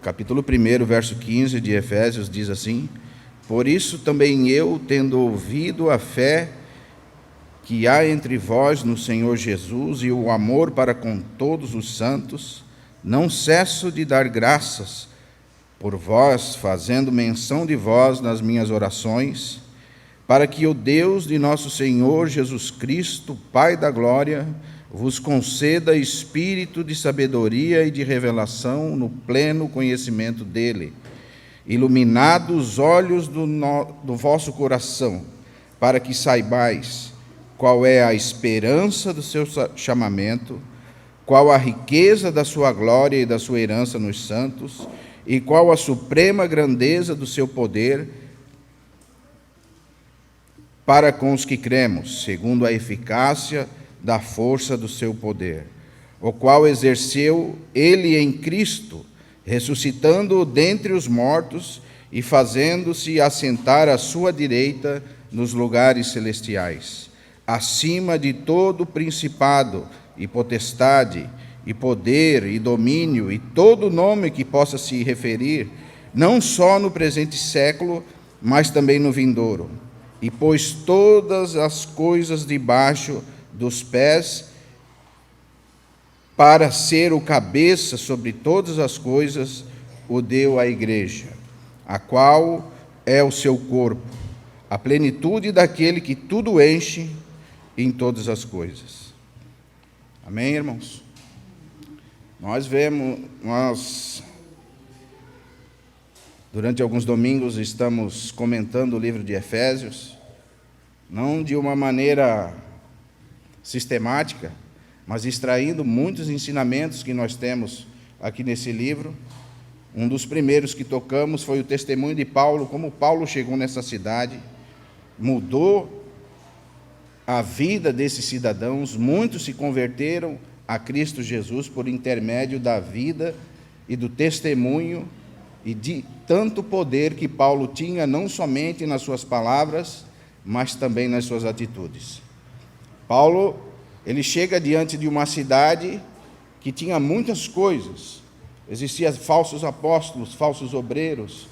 capítulo 1, verso 15 de Efésios, diz assim: Por isso também eu, tendo ouvido a fé que há entre vós no Senhor Jesus e o amor para com todos os santos, não cesso de dar graças por vós, fazendo menção de vós nas minhas orações, para que o Deus de nosso Senhor Jesus Cristo, Pai da glória, vos conceda espírito de sabedoria e de revelação no pleno conhecimento dele, iluminados os olhos do vosso coração, para que saibais qual é a esperança do seu chamamento, qual a riqueza da sua glória e da sua herança nos santos, e qual a suprema grandeza do seu poder para com os que cremos, segundo a eficácia da força do seu poder, o qual exerceu ele em Cristo, ressuscitando-o dentre os mortos e fazendo-se assentar à sua direita nos lugares celestiais, acima de todo principado e potestade, e poder, e domínio, e todo nome que possa se referir, não só no presente século, mas também no vindouro. E pôs todas as coisas debaixo dos pés, para ser o cabeça sobre todas as coisas, o deu à igreja, a qual é o seu corpo, a plenitude daquele que tudo enche em todas as coisas. Amém, irmãos? Nós, durante alguns domingos, estamos comentando o livro de Efésios, não de uma maneira sistemática, mas extraindo muitos ensinamentos que nós temos aqui nesse livro. Um dos primeiros que tocamos foi o testemunho de Paulo, como Paulo chegou nessa cidade, mudou a vida desses cidadãos, muitos se converteram a Cristo Jesus por intermédio da vida e do testemunho e de tanto poder que Paulo tinha, não somente nas suas palavras, mas também nas suas atitudes. Paulo, ele chega diante de uma cidade que tinha muitas coisas. Existiam falsos apóstolos, falsos obreiros,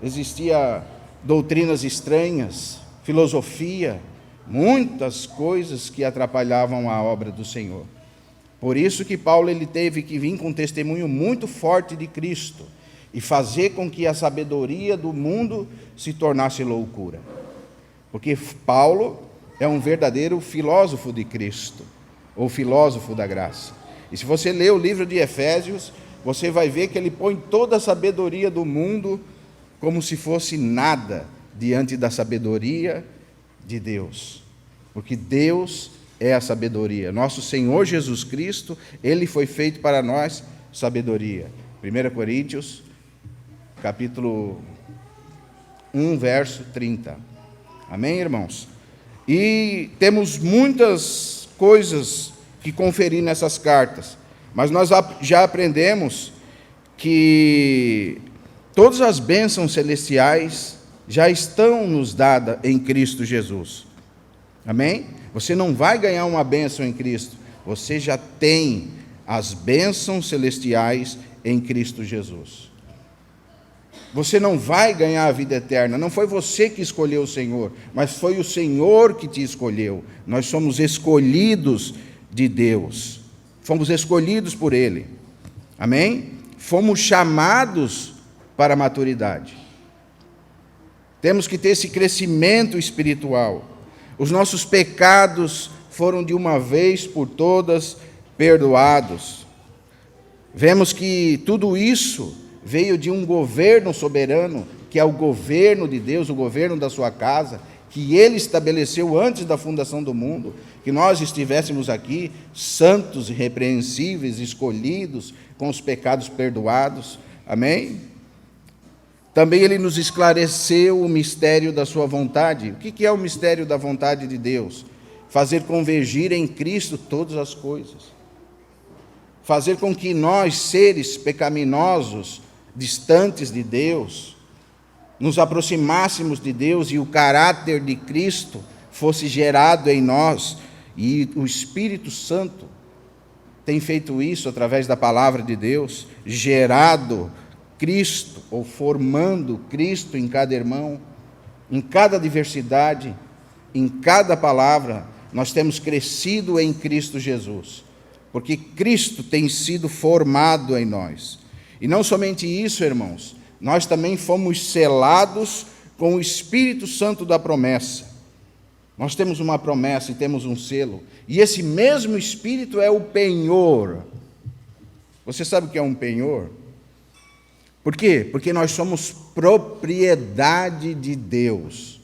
existiam doutrinas estranhas, filosofia, muitas coisas que atrapalhavam a obra do Senhor. Por isso que Paulo ele teve que vir com um testemunho muito forte de Cristo e fazer com que a sabedoria do mundo se tornasse loucura. Porque Paulo é um verdadeiro filósofo de Cristo, ou filósofo da graça. E se você ler o livro de Efésios, você vai ver que ele põe toda a sabedoria do mundo como se fosse nada diante da sabedoria de Deus. Porque Deus é a sabedoria. Nosso Senhor Jesus Cristo, ele foi feito para nós sabedoria. 1 Coríntios, capítulo 1, verso 30. Amém, irmãos? E temos muitas coisas que conferir nessas cartas, mas nós já aprendemos que todas as bênçãos celestiais já estão nos dadas em Cristo Jesus. Amém? Você não vai ganhar uma bênção em Cristo, você já tem as bênçãos celestiais em Cristo Jesus. Você não vai ganhar a vida eterna, não foi você que escolheu o Senhor, mas foi o Senhor que te escolheu. Nós somos escolhidos de Deus, fomos escolhidos por Ele. Amém? Fomos chamados para a maturidade. Temos que ter esse crescimento espiritual. Os nossos pecados foram de uma vez por todas perdoados. Vemos que tudo isso veio de um governo soberano, que é o governo de Deus, o governo da sua casa, que Ele estabeleceu antes da fundação do mundo, que nós estivéssemos aqui santos, irrepreensíveis, escolhidos, com os pecados perdoados. Amém? Também Ele nos esclareceu o mistério da sua vontade. O que é o mistério da vontade de Deus? Fazer convergir em Cristo todas as coisas. Fazer com que nós, seres pecaminosos, distantes de Deus, nos aproximássemos de Deus e o caráter de Cristo fosse gerado em nós. E o Espírito Santo tem feito isso através da palavra de Deus, gerado Cristo, ou formando Cristo em cada irmão, em cada diversidade, em cada palavra, nós temos crescido em Cristo Jesus, porque Cristo tem sido formado em nós. E não somente isso, irmãos, nós também fomos selados com o Espírito Santo da promessa. Nós temos uma promessa e temos um selo, e esse mesmo Espírito é o penhor. Você sabe o que é um penhor? Por quê? Porque nós somos propriedade de Deus.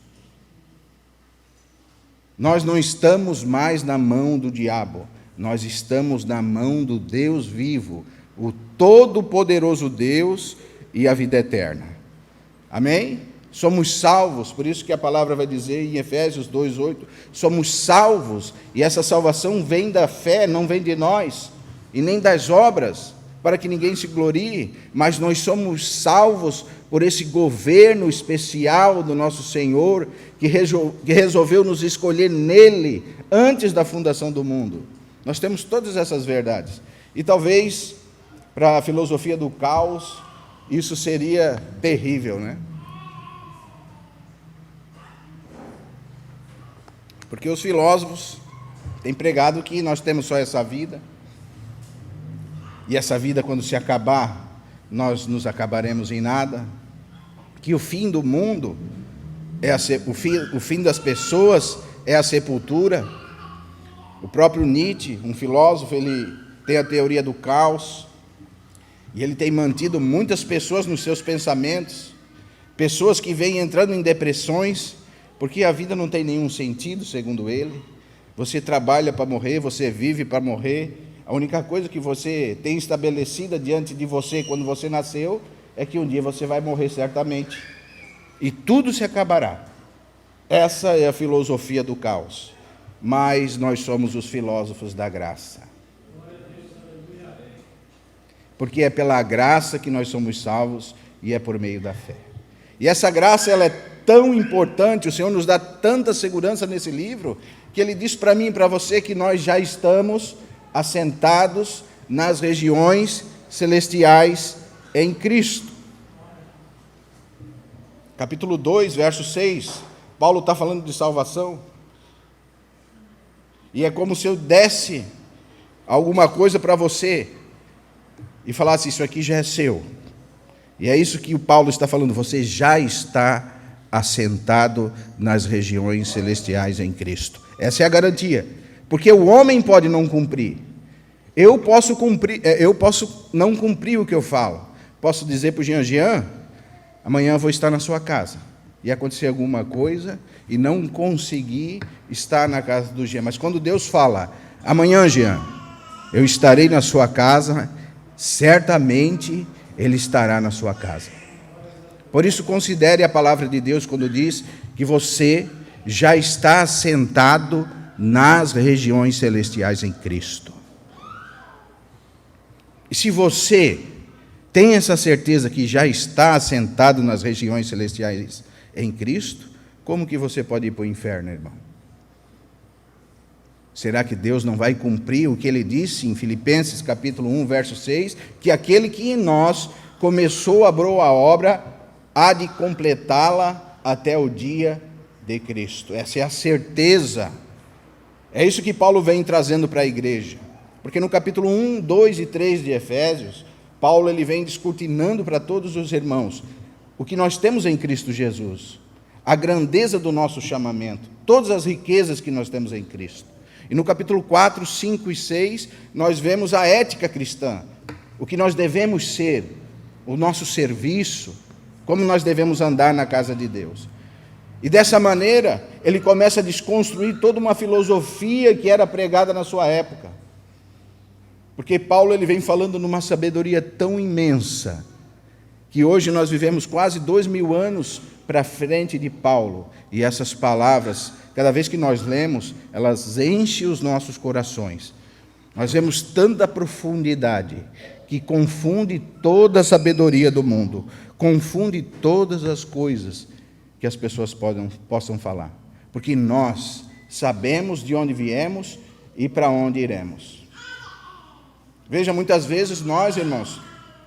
Nós não estamos mais na mão do diabo, nós estamos na mão do Deus vivo, o Todo-Poderoso Deus e a vida eterna. Amém? Somos salvos, por isso que a palavra vai dizer em Efésios 2:8, somos salvos, e essa salvação vem da fé, não vem de nós, e nem das obras, para que ninguém se glorie, mas nós somos salvos por esse governo especial do nosso Senhor, que resolveu nos escolher nele, antes da fundação do mundo. Nós temos todas essas verdades, e talvez, para a filosofia do caos, isso seria terrível, né? Porque os filósofos têm pregado que nós temos só essa vida, e essa vida, quando se acabar, nós nos acabaremos em nada, que o fim do mundo, o fim das pessoas é a sepultura. O próprio Nietzsche, um filósofo, ele tem a teoria do caos, e ele tem mantido muitas pessoas nos seus pensamentos, pessoas que vêm entrando em depressões, porque a vida não tem nenhum sentido, segundo ele. Você trabalha para morrer, você vive para morrer. A única coisa que você tem estabelecida diante de você quando você nasceu é que um dia você vai morrer certamente. E tudo se acabará. Essa é a filosofia do caos. Mas nós somos os filósofos da graça. Porque é pela graça que nós somos salvos e é por meio da fé. E essa graça, ela é tão importante, o Senhor nos dá tanta segurança nesse livro, que Ele diz para mim e para você que nós já estamos assentados nas regiões celestiais em Cristo. Capítulo 2, verso 6, Paulo está falando de salvação, e é como se eu desse alguma coisa para você, e falasse, isso aqui já é seu. E é isso que o Paulo está falando, você já está assentado nas regiões celestiais em Cristo. Essa é a garantia, porque o homem pode não cumprir. Eu posso não cumprir o que eu falo. Posso dizer para o Jean, amanhã eu vou estar na sua casa. E acontecer alguma coisa e não conseguir estar na casa do Jean. Mas quando Deus fala, amanhã, Jean, eu estarei na sua casa, certamente Ele estará na sua casa. Por isso, considere a palavra de Deus quando diz que você já está assentado nas regiões celestiais em Cristo. E se você tem essa certeza que já está assentado nas regiões celestiais em Cristo, como que você pode ir para o inferno, irmão? Será que Deus não vai cumprir o que Ele disse em Filipenses capítulo 1, verso 6, que aquele que em nós começou a boa obra, há de completá-la até o dia de Cristo? Essa é a certeza. É isso que Paulo vem trazendo para a igreja. Porque no capítulo 1, 2 e 3 de Efésios, Paulo ele vem descortinando para todos os irmãos o que nós temos em Cristo Jesus, a grandeza do nosso chamamento, todas as riquezas que nós temos em Cristo. E no capítulo 4, 5 e 6, nós vemos a ética cristã, o que nós devemos ser, o nosso serviço, como nós devemos andar na casa de Deus. E dessa maneira, ele começa a desconstruir toda uma filosofia que era pregada na sua época. Porque Paulo ele vem falando numa sabedoria tão imensa, que hoje nós vivemos quase 2000 anos para frente de Paulo. E essas palavras, cada vez que nós lemos, elas enchem os nossos corações. Nós vemos tanta profundidade que confunde toda a sabedoria do mundo, confunde todas as coisas que as pessoas possam falar. Porque nós sabemos de onde viemos e para onde iremos. Veja, muitas vezes nós, irmãos,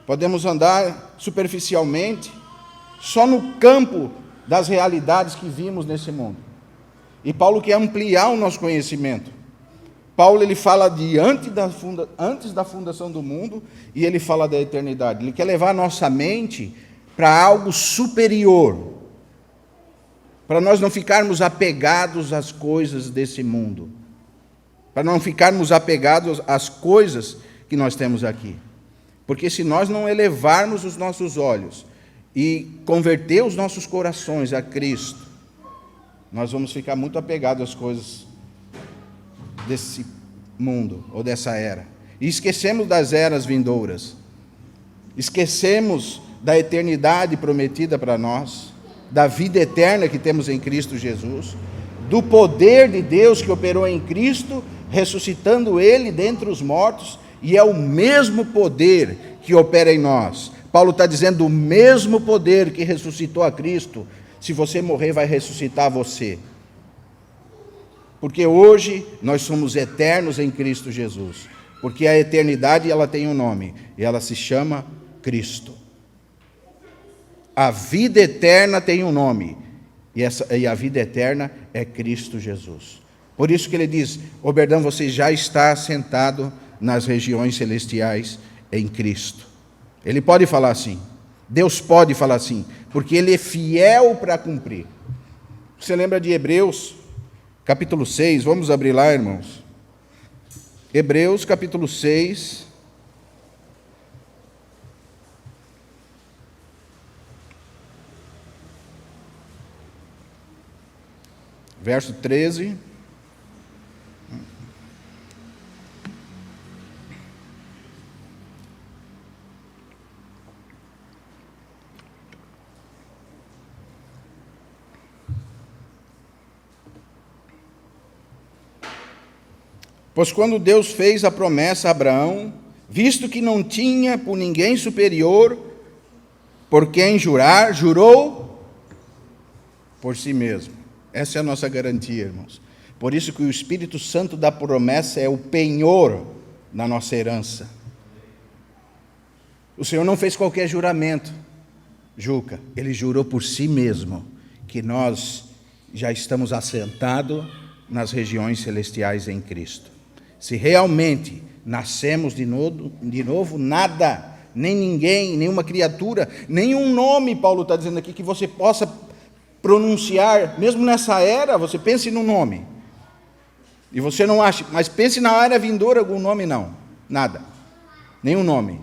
podemos andar superficialmente, só no campo das realidades que vimos nesse mundo. E Paulo quer ampliar o nosso conhecimento. Paulo ele fala de antes da fundação do mundo e ele fala da eternidade. Ele quer levar a nossa mente para algo superior, para nós não ficarmos apegados às coisas desse mundo, para não ficarmos apegados às coisas que nós temos aqui. Porque se nós não elevarmos os nossos olhos e converter os nossos corações a Cristo, nós vamos ficar muito apegados às coisas desse mundo ou dessa era. E esquecemos das eras vindouras. Esquecemos da eternidade prometida para nós, da vida eterna que temos em Cristo Jesus, do poder de Deus que operou em Cristo, ressuscitando Ele dentre os mortos, e é o mesmo poder que opera em nós. Paulo está dizendo, o mesmo poder que ressuscitou a Cristo, se você morrer, vai ressuscitar você. Porque hoje nós somos eternos em Cristo Jesus. Porque a eternidade ela tem um nome, e ela se chama Cristo. A vida eterna tem um nome, e a vida eterna é Cristo Jesus. Por isso que ele diz, Oberdão, você já está assentado nas regiões celestiais em Cristo. Ele pode falar assim, Deus pode falar assim, porque Ele é fiel para cumprir. Você lembra de Hebreus, capítulo 6, vamos abrir lá, irmãos. Hebreus, capítulo 6, verso 13. Pois quando Deus fez a promessa a Abraão, visto que não tinha por ninguém superior por quem jurar, jurou por si mesmo. Essa é a nossa garantia, irmãos. Por isso que o Espírito Santo da promessa é o penhor na nossa herança. O Senhor não fez qualquer juramento, Juca. Ele jurou por si mesmo, que nós já estamos assentados nas regiões celestiais em Cristo. Se realmente nascemos de novo, nada, nem ninguém, nenhuma criatura, nenhum nome, Paulo está dizendo aqui, que você possa pronunciar, mesmo nessa era, você pense no nome, e você não acha, mas pense na era vindoura, algum nome não, nada, nenhum nome,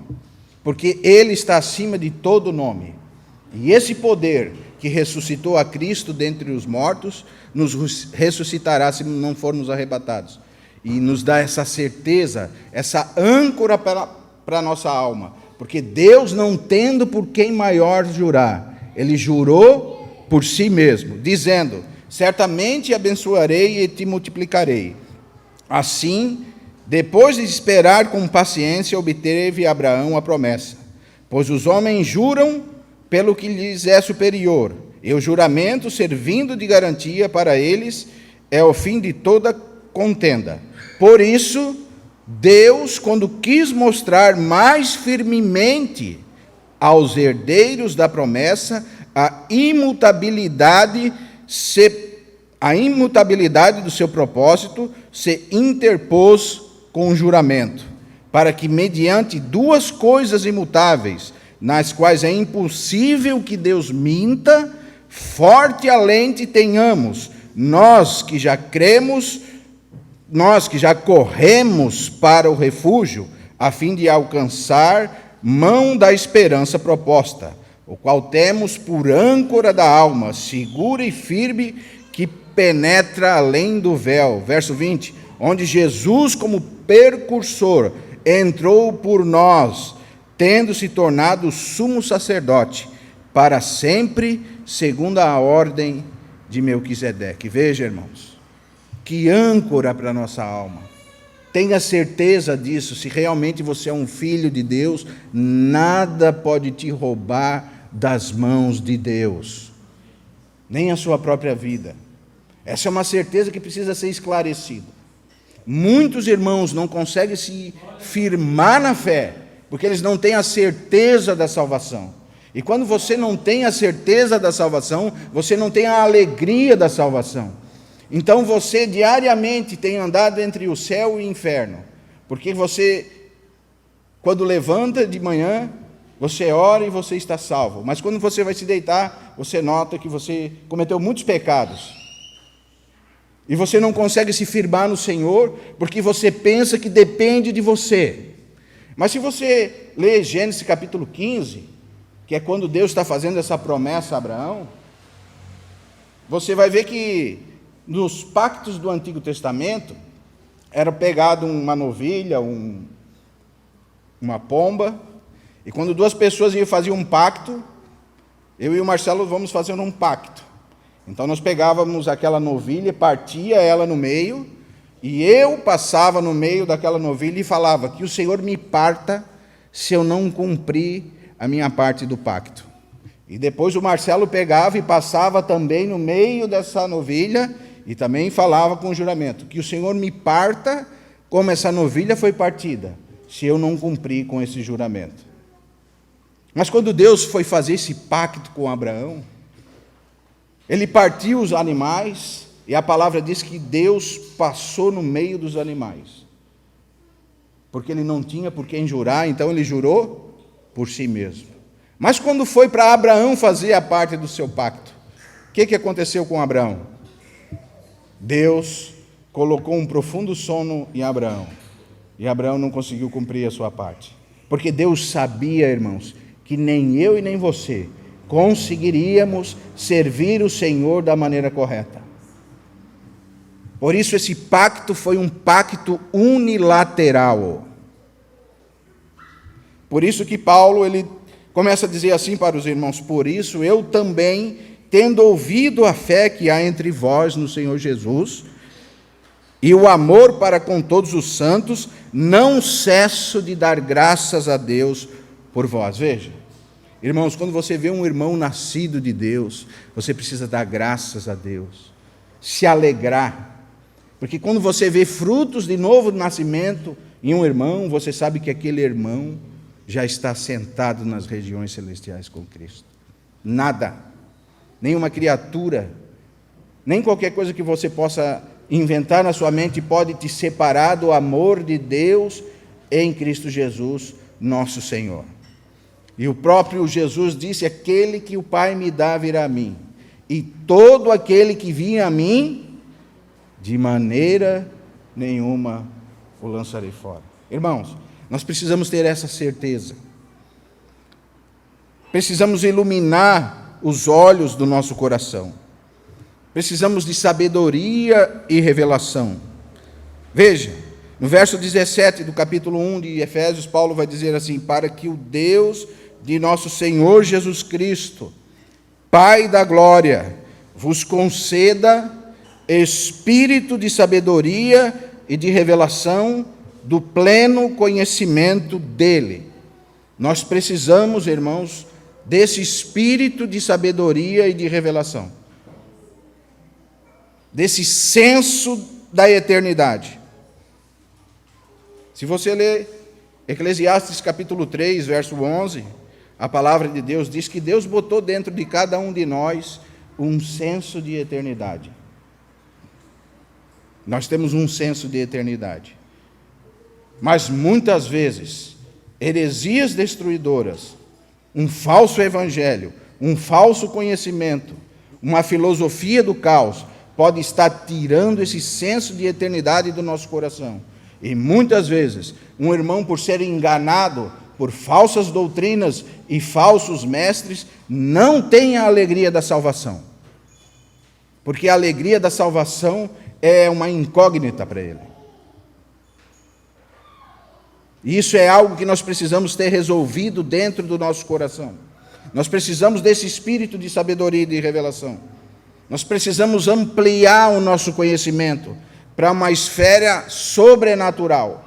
porque Ele está acima de todo nome, e esse poder que ressuscitou a Cristo dentre os mortos, nos ressuscitará se não formos arrebatados, e nos dá essa certeza, essa âncora para a nossa alma, porque Deus, não tendo por quem maior jurar, Ele jurou por si mesmo, dizendo, certamente abençoarei e te multiplicarei. Assim, depois de esperar com paciência, obteve Abraão a promessa, pois os homens juram pelo que lhes é superior, e o juramento, servindo de garantia para eles, é o fim de toda contenda. Por isso, Deus, quando quis mostrar mais firmemente aos herdeiros da promessa a imutabilidade do seu propósito, se interpôs com o juramento, para que, mediante duas coisas imutáveis, nas quais é impossível que Deus minta, forte alento tenhamos, nós que já cremos, nós que já corremos para o refúgio, a fim de alcançar mão da esperança proposta, o qual temos por âncora da alma, segura e firme, que penetra além do véu. Verso 20, onde Jesus, como precursor, entrou por nós, tendo se tornado sumo sacerdote, para sempre, segundo a ordem de Melquisedeque. Veja, irmãos, que âncora para a nossa alma. Tenha certeza disso, se realmente você é um filho de Deus, nada pode te roubar das mãos de Deus, nem a sua própria vida. Essa é uma certeza que precisa ser esclarecida. Muitos irmãos não conseguem se firmar na fé, Porque eles não têm a certeza da salvação. E quando você não tem a certeza da salvação, você não tem a alegria da salvação. Então você diariamente tem andado entre o céu e o inferno. Porque você, quando levanta de manhã, você ora e você está salvo. Mas quando você vai se deitar, você nota que você cometeu muitos pecados. E você não consegue se firmar no Senhor, porque você pensa que depende de você. Mas se você ler Gênesis capítulo 15, que é quando Deus está fazendo essa promessa a Abraão, você vai ver que nos pactos do Antigo Testamento, era pegado uma novilha, uma pomba, e quando duas pessoas iam fazer um pacto, eu e o Marcelo vamos fazer um pacto. Então nós pegávamos aquela novilha, partia ela no meio, e eu passava no meio daquela novilha e falava que o Senhor me parta se eu não cumprir a minha parte do pacto. E depois o Marcelo pegava e passava também no meio dessa novilha e também falava com o juramento, que o Senhor me parta como essa novilha foi partida, se eu não cumprir com esse juramento. Mas quando Deus foi fazer esse pacto com Abraão, ele partiu os animais, e a palavra diz que Deus passou no meio dos animais. Porque ele não tinha por quem jurar, então ele jurou por si mesmo. Mas quando foi para Abraão fazer a parte do seu pacto, o que aconteceu com Abraão? Deus colocou um profundo sono em Abraão, e Abraão não conseguiu cumprir a sua parte. Porque Deus sabia, irmãos, que nem eu e nem você conseguiríamos servir o Senhor da maneira correta. Por isso esse pacto foi um pacto unilateral. Por isso que Paulo ele começa a dizer assim para os irmãos: por isso eu também, tendo ouvido a fé que há entre vós no Senhor Jesus, e o amor para com todos os santos, não cesso de dar graças a Deus por vós. Veja, irmãos, quando você vê um irmão nascido de Deus, você precisa dar graças a Deus, se alegrar. Porque quando você vê frutos de novo nascimento em um irmão, você sabe que aquele irmão já está sentado nas regiões celestiais com Cristo. Nada, nenhuma criatura, nem qualquer coisa que você possa inventar na sua mente pode te separar do amor de Deus em Cristo Jesus, nosso Senhor. E o próprio Jesus disse: aquele que o Pai me dá virá a mim, e todo aquele que vir a mim, de maneira nenhuma o lançarei fora. Irmãos, nós precisamos ter essa certeza. Precisamos iluminar os olhos do nosso coração. Precisamos de sabedoria e revelação. Veja, no verso 17 do capítulo 1 de Efésios, Paulo vai dizer assim: para que o Deus de nosso Senhor Jesus Cristo, Pai da glória, vos conceda espírito de sabedoria e de revelação do pleno conhecimento dele. Nós precisamos, irmãos, desse espírito de sabedoria e de revelação, desse senso da eternidade. Se você ler Eclesiastes capítulo 3, verso 11, a palavra de Deus diz que Deus botou dentro de cada um de nós um senso de eternidade. Nós temos um senso de eternidade. Mas muitas vezes, heresias destruidoras, um falso evangelho, um falso conhecimento, uma filosofia do caos, pode estar tirando esse senso de eternidade do nosso coração. E muitas vezes, um irmão, por ser enganado por falsas doutrinas e falsos mestres, não tem a alegria da salvação. Porque a alegria da salvação é uma incógnita para ele. E isso é algo que nós precisamos ter resolvido dentro do nosso coração. Nós precisamos desse espírito de sabedoria e de revelação. Nós precisamos ampliar o nosso conhecimento para uma esfera sobrenatural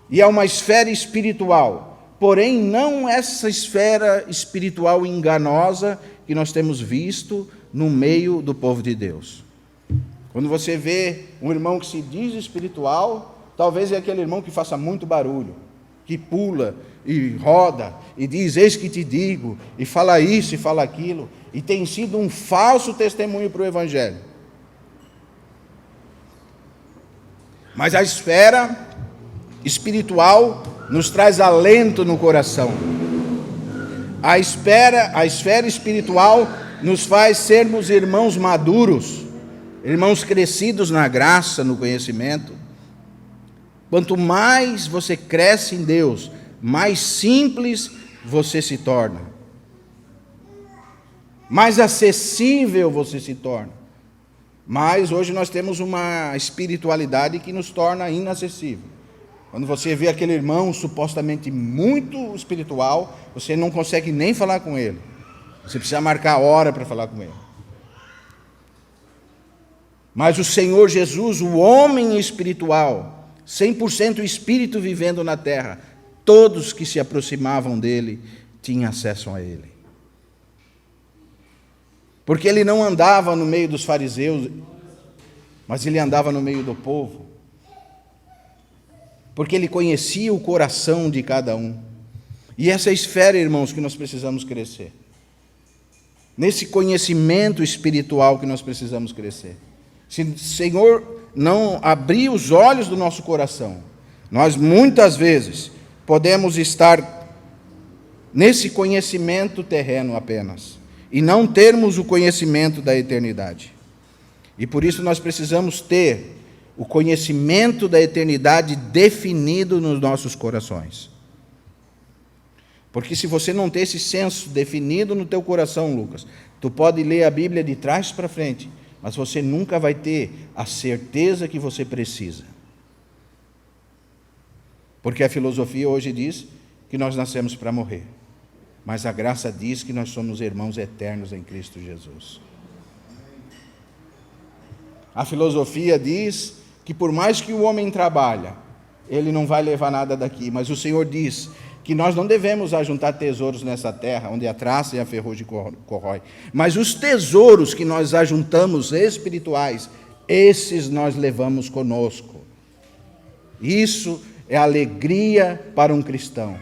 e a uma esfera espiritual. Porém, não essa esfera espiritual enganosa que nós temos visto no meio do povo de Deus. Quando você vê um irmão que se diz espiritual, talvez é aquele irmão que faça muito barulho, que pula e roda e diz, eis que te digo, e fala isso e fala aquilo, e tem sido um falso testemunho para o Evangelho. Mas a esfera espiritual nos traz alento no coração. A esfera espiritual nos faz sermos irmãos maduros, irmãos crescidos na graça, no conhecimento. Quanto mais você cresce em Deus, mais simples você se torna, mais acessível você se torna. Mas hoje nós temos uma espiritualidade que nos torna inacessível. Quando você vê aquele irmão supostamente muito espiritual, você não consegue nem falar com ele. Você precisa marcar hora para falar com ele. Mas o Senhor Jesus, o homem espiritual, 100% espírito vivendo na terra, todos que se aproximavam dele tinham acesso a ele. Porque ele não andava no meio dos fariseus, mas ele andava no meio do povo. Porque ele conhecia o coração de cada um. E essa é a esfera, irmãos, que nós precisamos crescer. Nesse conhecimento espiritual que nós precisamos crescer. Se o Senhor não abrir os olhos do nosso coração, nós muitas vezes podemos estar nesse conhecimento terreno apenas, e não termos o conhecimento da eternidade. E por isso nós precisamos ter o conhecimento da eternidade definido nos nossos corações. Porque se você não ter esse senso definido no teu coração, Lucas, tu pode ler a Bíblia de trás para frente, mas você nunca vai ter a certeza que você precisa. Porque a filosofia hoje diz que nós nascemos para morrer, mas a graça diz que nós somos irmãos eternos em Cristo Jesus. A filosofia diz que por mais que o homem trabalhe, ele não vai levar nada daqui, mas o Senhor diz que nós não devemos ajuntar tesouros nessa terra, onde a traça e a ferrugem corrói, mas os tesouros que nós ajuntamos espirituais, esses nós levamos conosco. Isso é alegria para um cristão,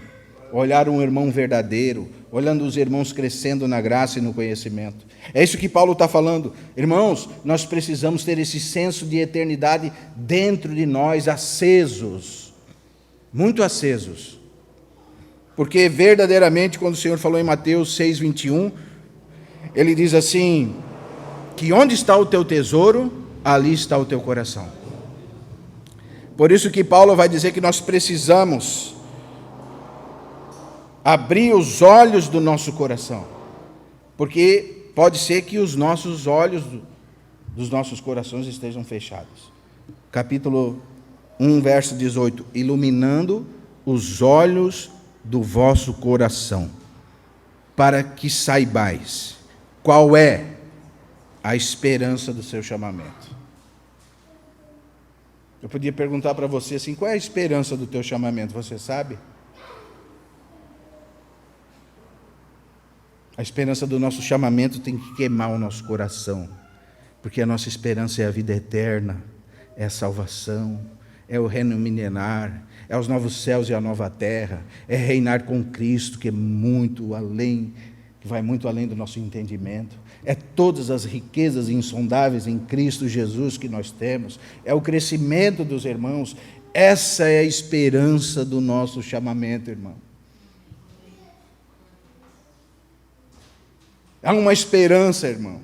olhar um irmão verdadeiro, olhando os irmãos crescendo na graça e no conhecimento. É isso que Paulo está falando. Irmãos, nós precisamos ter esse senso de eternidade dentro de nós, acesos, muito acesos. Porque verdadeiramente, quando o Senhor falou em Mateus 6:21, ele diz assim, que onde está o teu tesouro, ali está o teu coração. Por isso que Paulo vai dizer que nós precisamos abrir os olhos do nosso coração, porque pode ser que os nossos olhos dos nossos corações estejam fechados. Capítulo 1, verso 18, iluminando os olhos do vosso coração, para que saibais qual é a esperança do seu chamamento. Eu podia perguntar para você assim, qual é a esperança do teu chamamento, você sabe? A esperança do nosso chamamento tem que queimar o nosso coração, porque a nossa esperança é a vida eterna, é a salvação, é o reino milenar, é os novos céus e a nova terra, é reinar com Cristo, que é muito além, que vai muito além do nosso entendimento, é todas as riquezas insondáveis em Cristo Jesus que nós temos, é o crescimento dos irmãos. Essa é a esperança do nosso chamamento, irmão. Há uma esperança, irmão.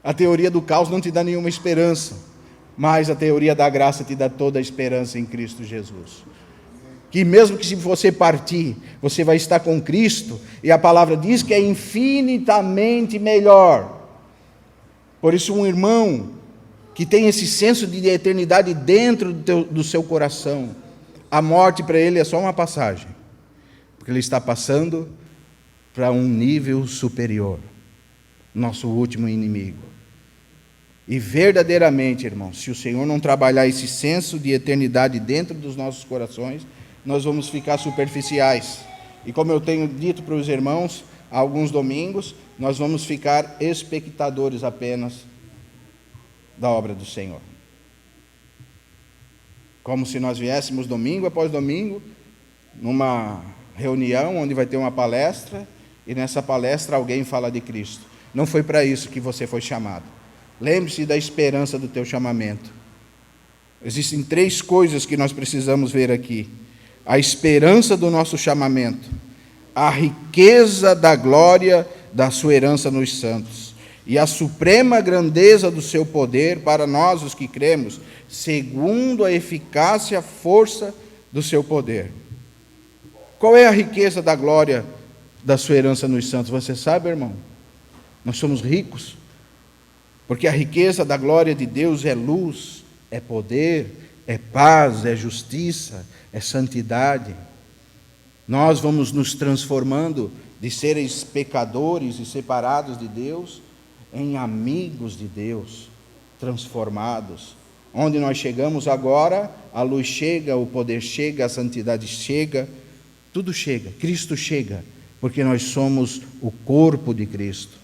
A teoria do caos não te dá nenhuma esperança, mas a teoria da graça te dá toda a esperança em Cristo Jesus. Que mesmo que se você partir, você vai estar com Cristo, e a palavra diz que é infinitamente melhor. Por isso, um irmão que tem esse senso de eternidade dentro do seu coração, a morte para ele é só uma passagem, porque ele está passando para um nível superior, nosso último inimigo. E verdadeiramente, irmãos, se o Senhor não trabalhar esse senso de eternidade dentro dos nossos corações, nós vamos ficar superficiais. E como eu tenho dito para os irmãos, há alguns domingos, nós vamos ficar espectadores apenas da obra do Senhor. Como se nós viéssemos domingo após domingo numa reunião onde vai ter uma palestra, e nessa palestra alguém fala de Cristo. Não foi para isso que você foi chamado. Lembre-se da esperança do teu chamamento. Existem 3 coisas que nós precisamos ver aqui: a esperança do nosso chamamento, a riqueza da glória da sua herança nos santos, e a suprema grandeza do seu poder para nós, os que cremos, segundo a eficácia e a força do seu poder. Qual é a riqueza da glória da sua herança nos santos? Você sabe, irmão? Nós somos ricos, porque a riqueza da glória de Deus é luz, é poder, é paz, é justiça, é santidade. Nós vamos nos transformando de seres pecadores e separados de Deus em amigos de Deus, transformados. Onde nós chegamos agora, a luz chega, o poder chega, a santidade chega, tudo chega, Cristo chega, porque nós somos o corpo de Cristo.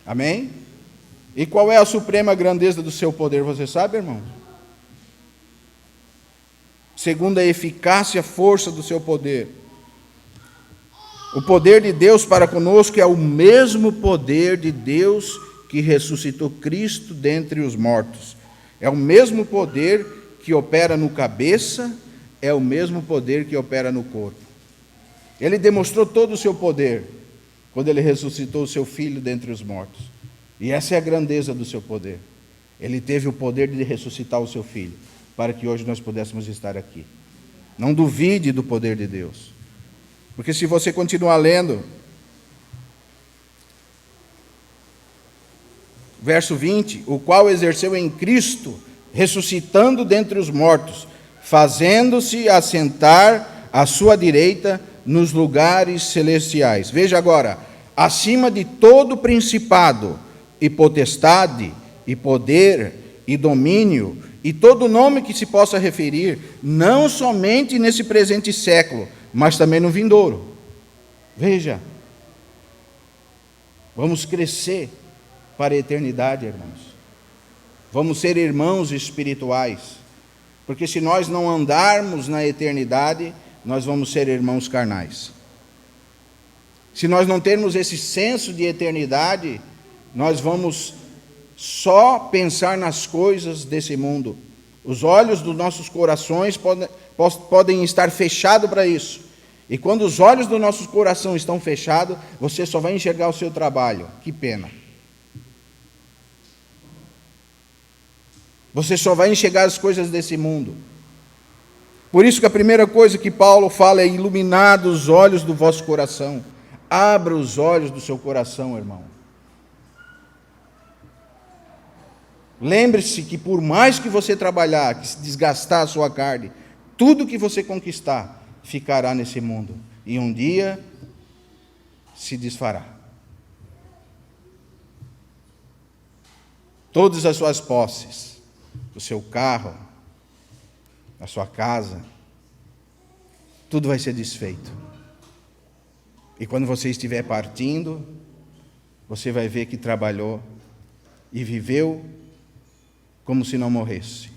Amém? E qual é a suprema grandeza do seu poder, você sabe, irmão? Segundo a eficácia e a força do seu poder. O poder de Deus para conosco é o mesmo poder de Deus que ressuscitou Cristo dentre os mortos. É o mesmo poder que opera no cabeça, é o mesmo poder que opera no corpo. Ele demonstrou todo o seu poder quando ele ressuscitou o seu filho dentre os mortos. E essa é a grandeza do seu poder. Ele teve o poder de ressuscitar o seu filho, para que hoje nós pudéssemos estar aqui. Não duvide do poder de Deus. Porque se você continuar lendo, verso 20, o qual exerceu em Cristo, ressuscitando dentre os mortos, fazendo-se assentar à sua direita nos lugares celestiais. Veja agora, acima de todo principado e potestade e poder e domínio e todo nome que se possa referir, não somente nesse presente século, mas também no vindouro. Veja, vamos crescer para a eternidade, irmãos. Vamos ser irmãos espirituais, porque se nós não andarmos na eternidade, nós vamos ser irmãos carnais. Se nós não termos esse senso de eternidade, nós vamos só pensar nas coisas desse mundo. Os olhos dos nossos corações podem estar fechados para isso. E quando os olhos do nosso coração estão fechados, você só vai enxergar o seu trabalho. Que pena. Você só vai enxergar as coisas desse mundo. Por isso que a primeira coisa que Paulo fala é iluminar os olhos do vosso coração. Abra os olhos do seu coração, irmão. Lembre-se que por mais que você trabalhar, que se desgastar a sua carne, tudo que você conquistar ficará nesse mundo. E um dia se desfará. Todas as suas posses, o seu carro, a sua casa, tudo vai ser desfeito. E quando você estiver partindo, você vai ver que trabalhou e viveu como se não morresse.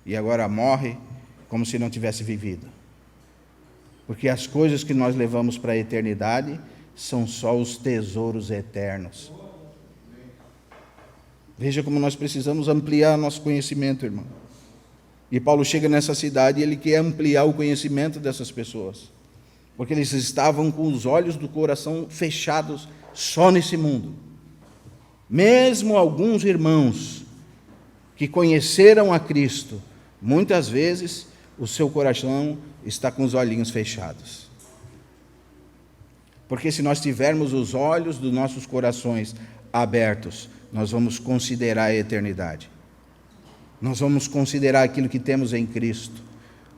E agora morre como se não tivesse vivido. Porque as coisas que nós levamos para a eternidade são só os tesouros eternos. Veja como nós precisamos ampliar nosso conhecimento, irmão. E Paulo chega nessa cidade e ele quer ampliar o conhecimento dessas pessoas. Porque eles estavam com os olhos do coração fechados só nesse mundo. Mesmo alguns irmãos que conheceram a Cristo, muitas vezes o seu coração está com os olhinhos fechados. Porque se nós tivermos os olhos dos nossos corações abertos, nós vamos considerar a eternidade. Nós vamos considerar aquilo que temos em Cristo.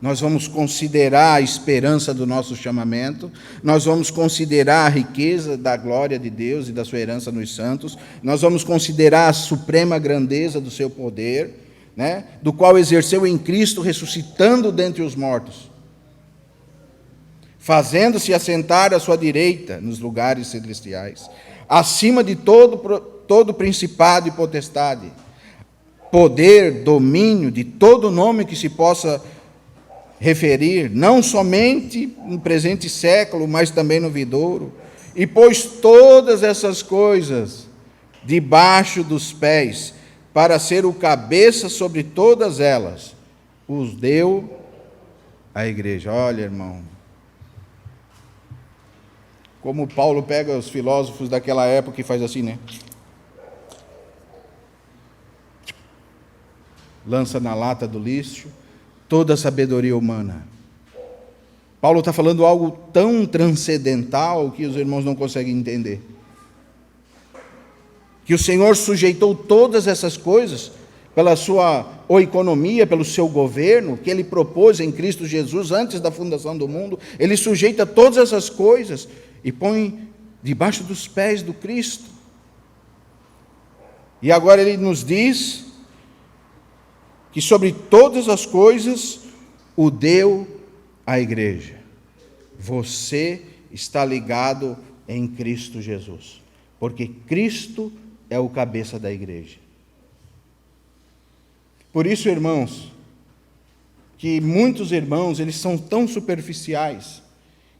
Nós vamos considerar a esperança do nosso chamamento, nós vamos considerar a riqueza da glória de Deus e da sua herança nos santos, nós vamos considerar a suprema grandeza do seu poder, né, do qual exerceu em Cristo, ressuscitando dentre os mortos, fazendo-se assentar à sua direita nos lugares celestiais, acima de todo principado e potestade, poder, domínio, de todo nome que se possa referir, não somente no presente século, mas também no vindouro. E pôs todas essas coisas debaixo dos pés, para ser o cabeça sobre todas elas, os deu à igreja. Olha, irmão, como Paulo pega os filósofos daquela época e faz assim, né? Lança na lata do lixo toda a sabedoria humana. Paulo está falando algo tão transcendental que os irmãos não conseguem entender. Que o Senhor sujeitou todas essas coisas pela sua economia, pelo seu governo, que Ele propôs em Cristo Jesus antes da fundação do mundo. Ele sujeita todas essas coisas e põe debaixo dos pés do Cristo. E agora Ele nos diz que sobre todas as coisas o deu à igreja. Você está ligado em Cristo Jesus, porque Cristo é o cabeça da igreja. Por isso, irmãos, que muitos irmãos, eles são tão superficiais,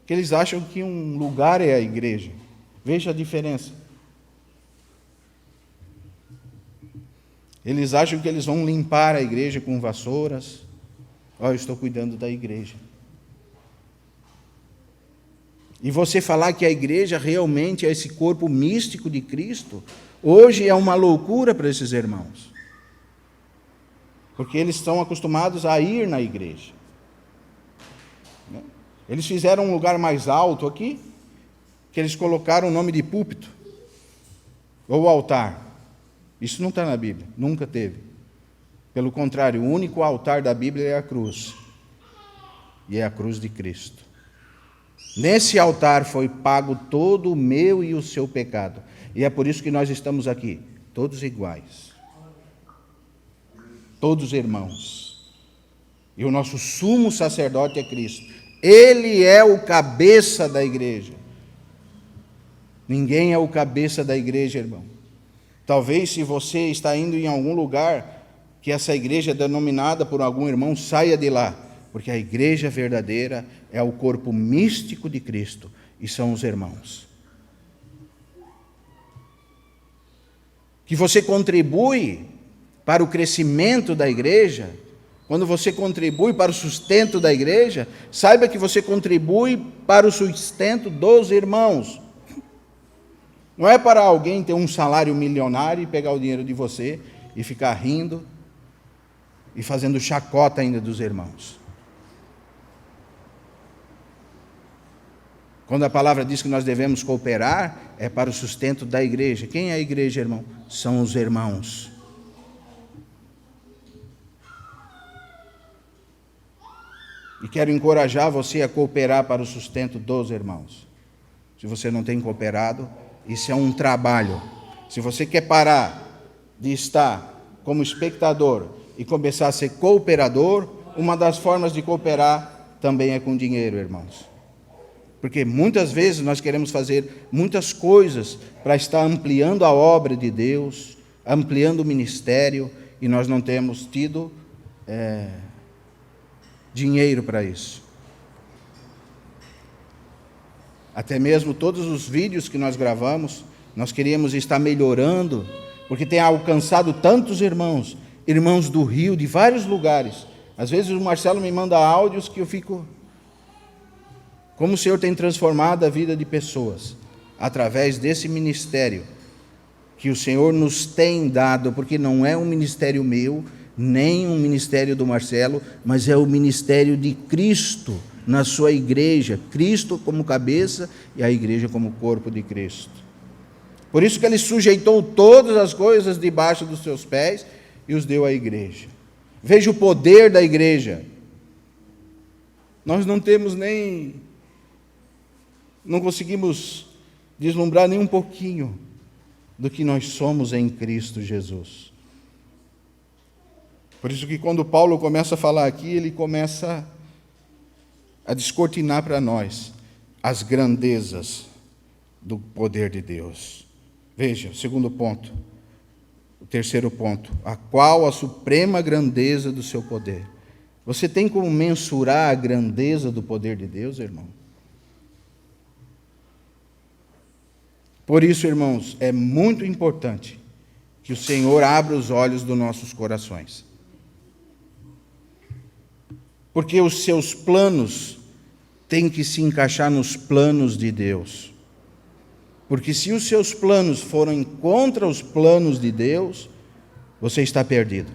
que eles acham que um lugar é a igreja. Veja a diferença. Eles acham que eles vão limpar a igreja com vassouras. Eu estou cuidando da igreja. E você falar que a igreja realmente é esse corpo místico de Cristo, hoje é uma loucura para esses irmãos. Porque eles estão acostumados a ir na igreja. Eles fizeram um lugar mais alto aqui, que eles colocaram o nome de púlpito, ou altar. Isso não está na Bíblia, nunca teve. Pelo contrário, o único altar da Bíblia é a cruz. E é a cruz de Cristo. Nesse altar foi pago todo o meu e o seu pecado. E é por isso que nós estamos aqui, todos iguais. Todos irmãos. E o nosso sumo sacerdote é Cristo. Ele é o cabeça da igreja. Ninguém é o cabeça da igreja, irmão. Talvez se você está indo em algum lugar que essa igreja é denominada por algum irmão, saia de lá, porque a igreja verdadeira é o corpo místico de Cristo e são os irmãos. Que você contribui para o crescimento da igreja, quando você contribui para o sustento da igreja, saiba que você contribui para o sustento dos irmãos. Não é para alguém ter um salário milionário e pegar o dinheiro de você e ficar rindo e fazendo chacota ainda dos irmãos. Quando a palavra diz que nós devemos cooperar, é para o sustento da igreja. Quem é a igreja, irmão? São os irmãos. E quero encorajar você a cooperar para o sustento dos irmãos. Se você não tem cooperado, isso é um trabalho. Se você quer parar de estar como espectador e começar a ser cooperador, uma das formas de cooperar também é com dinheiro, irmãos. Porque muitas vezes nós queremos fazer muitas coisas para estar ampliando a obra de Deus, ampliando o ministério, e nós não temos tido dinheiro para isso. Até mesmo todos os vídeos que nós gravamos, nós queríamos estar melhorando, porque tem alcançado tantos irmãos do Rio, de vários lugares. Às vezes o Marcelo me manda áudios que eu fico... Como o Senhor tem transformado a vida de pessoas, através desse ministério, que o Senhor nos tem dado, porque não é um ministério meu, nem um ministério do Marcelo, mas é o ministério de Cristo, na sua igreja, Cristo como cabeça e a igreja como corpo de Cristo. Por isso que Ele sujeitou todas as coisas debaixo dos seus pés e os deu à igreja. Veja o poder da igreja. Nós não conseguimos deslumbrar nem um pouquinho do que nós somos em Cristo Jesus. Por isso que quando Paulo começa a falar aqui, ele começa a descortinar para nós as grandezas do poder de Deus. Veja, o segundo ponto. O terceiro ponto. A qual a suprema grandeza do seu poder. Você tem como mensurar a grandeza do poder de Deus, irmão? Por isso, irmãos, é muito importante que o Senhor abra os olhos dos nossos corações. Porque os seus planos têm que se encaixar nos planos de Deus. Porque se os seus planos forem contra os planos de Deus, você está perdido.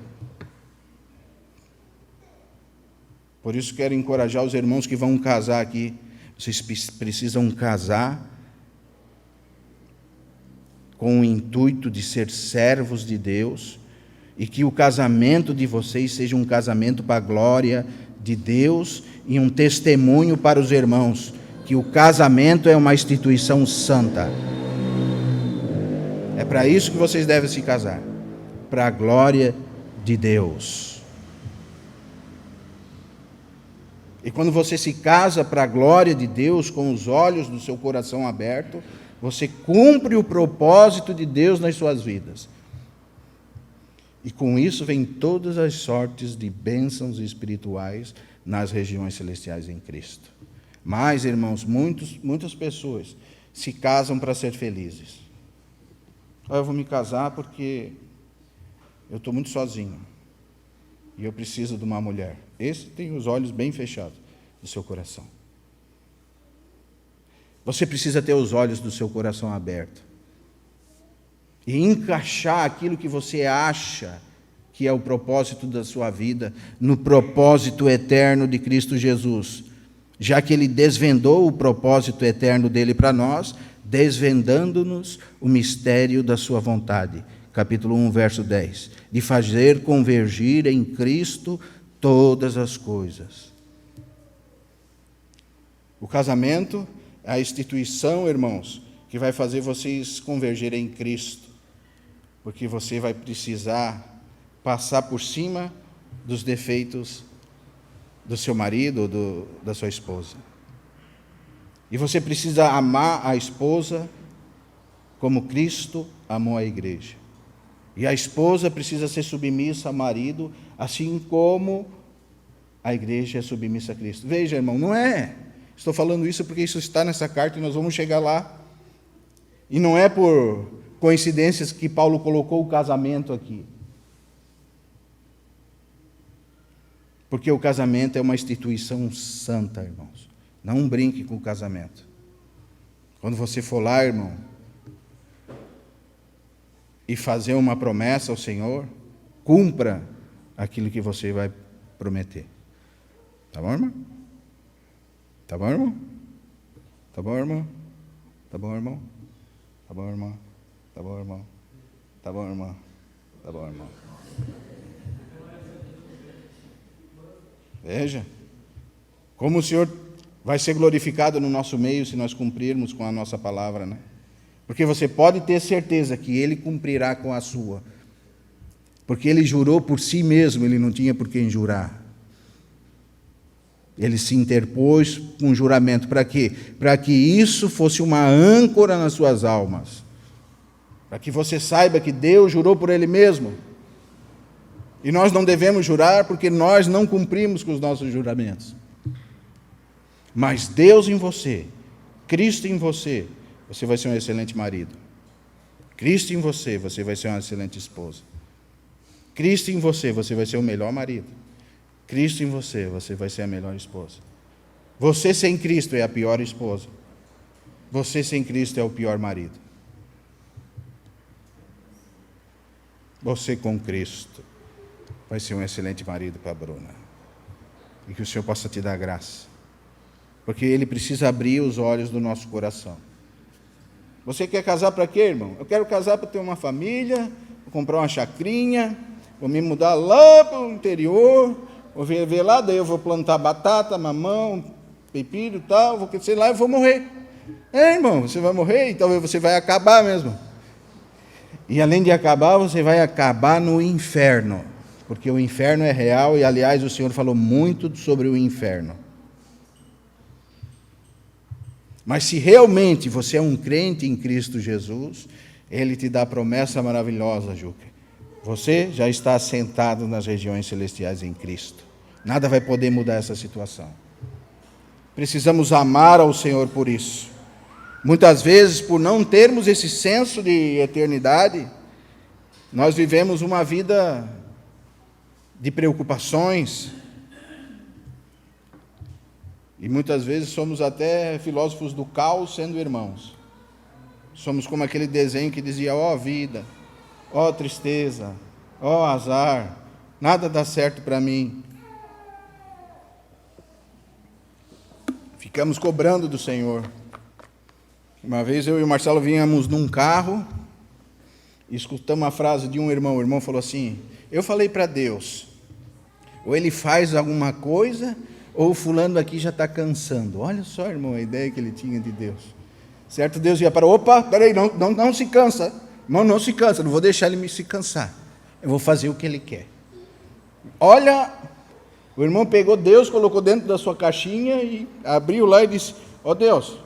Por isso quero encorajar os irmãos que vão casar aqui. Vocês precisam casar com o intuito de ser servos de Deus e que o casamento de vocês seja um casamento para a glória de Deus e um testemunho para os irmãos, que o casamento é uma instituição santa. É para isso que vocês devem se casar, para a glória de Deus. E quando você se casa para a glória de Deus, com os olhos do seu coração aberto, você cumpre o propósito de Deus nas suas vidas. E com isso vem todas as sortes de bênçãos espirituais nas regiões celestiais em Cristo. Mas, irmãos, muitas pessoas se casam para ser felizes. Eu vou me casar porque eu estou muito sozinho e eu preciso de uma mulher. Esse tem os olhos bem fechados do seu coração. Você precisa ter os olhos do seu coração abertos e encaixar aquilo que você acha que é o propósito da sua vida no propósito eterno de Cristo Jesus, já que Ele desvendou o propósito eterno dele para nós, desvendando-nos o mistério da sua vontade. Capítulo 1, verso 10. De fazer convergir em Cristo todas as coisas. O casamento é a instituição, irmãos, que vai fazer vocês convergerem em Cristo, porque você vai precisar passar por cima dos defeitos do seu marido ou da sua esposa. E você precisa amar a esposa como Cristo amou a igreja. E a esposa precisa ser submissa ao marido, assim como a igreja é submissa a Cristo. Veja, irmão, não é... Estou falando isso porque isso está nessa carta e nós vamos chegar lá. E não é por coincidências que Paulo colocou o casamento aqui. Porque o casamento é uma instituição santa, irmãos. Não brinque com o casamento. Quando você for lá, irmão, e fazer uma promessa ao Senhor, cumpra aquilo que você vai prometer. Tá bom, irmão? Tá bom, irmão? Tá bom, irmão? Tá bom, irmão? Tá bom, irmão? Tá bom, irmão? Tá bom, irmão? Tá bom, irmão? Veja, como o Senhor vai ser glorificado no nosso meio se nós cumprirmos com a nossa palavra, né? Porque você pode ter certeza que Ele cumprirá com a sua. Porque Ele jurou por si mesmo, Ele não tinha por quem jurar. Ele se interpôs com juramento. Para quê? Para que isso fosse uma âncora nas suas almas. Para que você saiba que Deus jurou por Ele mesmo. E nós não devemos jurar porque nós não cumprimos com os nossos juramentos. Mas Deus em você, Cristo em você, você vai ser um excelente marido. Cristo em você, você vai ser uma excelente esposa. Cristo em você, você vai ser o melhor marido. Cristo em você, você vai ser a melhor esposa. Você sem Cristo é a pior esposa. Você sem Cristo é o pior marido. Você com Cristo vai ser um excelente marido para a Bruna. E que o Senhor possa te dar graça. Porque Ele precisa abrir os olhos do nosso coração. Você quer casar para quê, irmão? Eu quero casar para ter uma família, vou comprar uma chacrinha, vou me mudar lá para o interior, vou ver lá, daí eu vou plantar batata, mamão, pepino e tal, vou sei lá, eu vou morrer. Irmão, você vai morrer e talvez você vai acabar mesmo. E além de acabar, você vai acabar no inferno. Porque o inferno é real e, aliás, o Senhor falou muito sobre o inferno. Mas se realmente você é um crente em Cristo Jesus, Ele te dá a promessa maravilhosa, Juca. Você já está assentado nas regiões celestiais em Cristo. nada vai poder mudar essa situação. Precisamos amar ao Senhor por isso. Muitas vezes, por não termos esse senso de eternidade, nós vivemos uma vida de preocupações, e muitas vezes somos até filósofos do caos sendo irmãos. Somos como aquele desenho que dizia: ó vida, ó tristeza, ó azar, nada dá certo para mim. Ficamos cobrando do Senhor. Uma vez eu e o Marcelo vínhamos num carro e escutamos uma frase de um irmão. O irmão falou assim: eu falei para Deus, ou Ele faz alguma coisa, ou o fulano aqui já está cansando. Olha só, irmão, a ideia que ele tinha de Deus. Certo, Deus ia para: opa, peraí, não se cansa. Não se cansa, não vou deixar ele se cansar. Eu vou fazer o que ele quer. Olha, o irmão pegou Deus, colocou dentro da sua caixinha e abriu lá e disse: ó Deus,